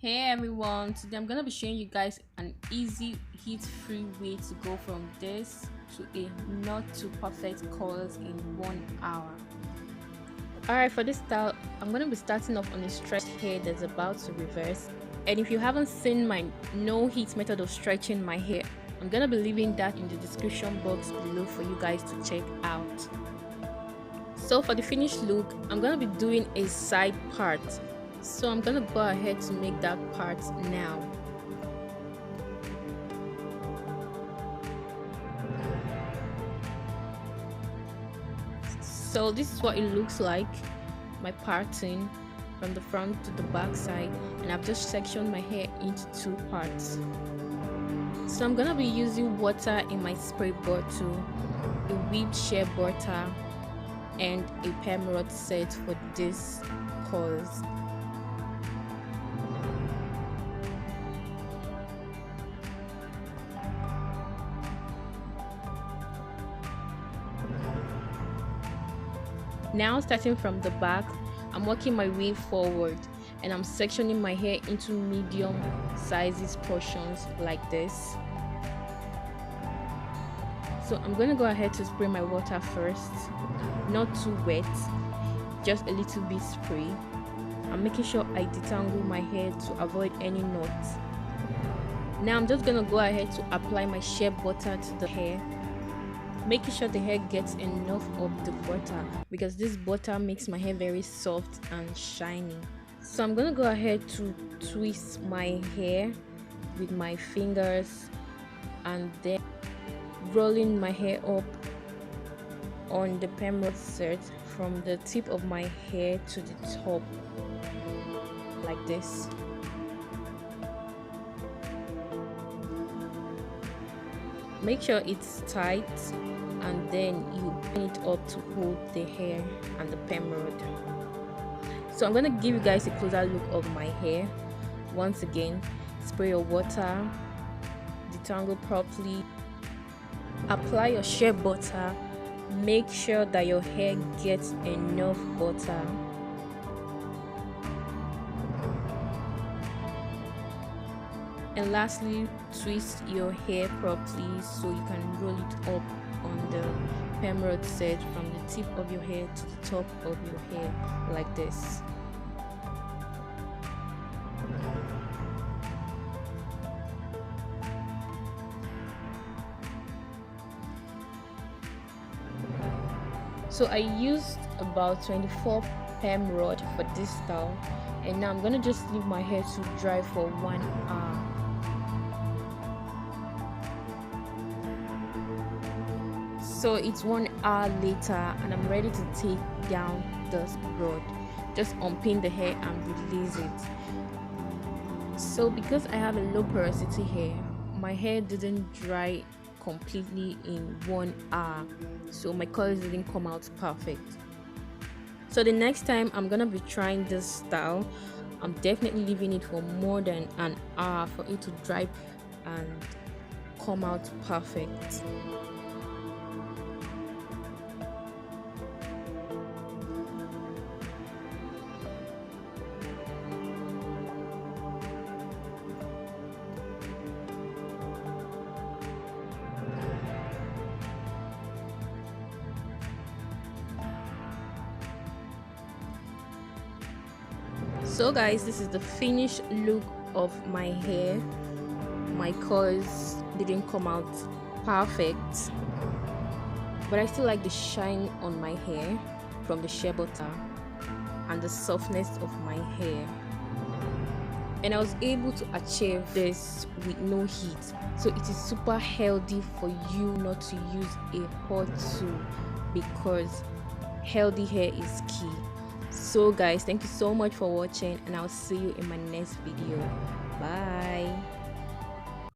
Hey everyone, today I'm gonna be showing you guys an easy heat-free way to go from this to a not too perfect colors in 1 hour. Alright, for this style I'm gonna be starting off on a stretched hair that's about to reverse. And if you haven't seen my no heat method of stretching my hair, I'm gonna be leaving that in the description box below for you guys to check out. So for the finished look, I'm gonna be doing a side part. So I'm gonna go ahead to make that part now. So this is what it looks like, my parting from the front to the back side, and I've just sectioned my hair into 2 parts. So I'm gonna be using water in my spray bottle, a whipped shea butter, and a perm rod set for this cause. Now starting from the back, I'm working my way forward and I'm sectioning my hair into medium sizes portions like this. So I'm going to go ahead to spray my water first, not too wet, just a little bit spray. I'm making sure I detangle my hair to avoid any knots. Now I'm just going to go ahead to apply my shea butter to the hair, making sure the hair gets enough of the butter because this butter makes my hair very soft and shiny. So I'm gonna go ahead to twist my hair with my fingers and then rolling my hair up on the perm rod set from the tip of my hair to the top like this. Make sure it's tight and then you pin it up to hold the hair and the perm rod. So I'm gonna give you guys a closer look of my hair. Once again, spray your water, detangle properly, apply your shea butter, make sure that your hair gets enough butter. And lastly, twist your hair properly so you can roll it up on the perm rod set from the tip of your hair to the top of your hair like this. So I used about 24 perm rod for this style, and now I'm gonna just leave my hair to dry for 1 hour. So it's 1 hour later and I'm ready to take down this rod. Just unpin the hair and release it. So because I have a low porosity hair, my hair didn't dry completely in 1 hour, so my colors didn't come out perfect. So the next time I'm gonna be trying this style, I'm definitely leaving it for more than an hour for it to dry and come out perfect. So guys, this is the finished look of my hair. My curls didn't come out perfect, but I still like the shine on my hair from the shea butter and the softness of my hair, and I was able to achieve this with no heat. So it is super healthy for you not to use a hot tool because healthy hair is key. So guys, thank you so much for watching and I'll see you in my next video. Bye.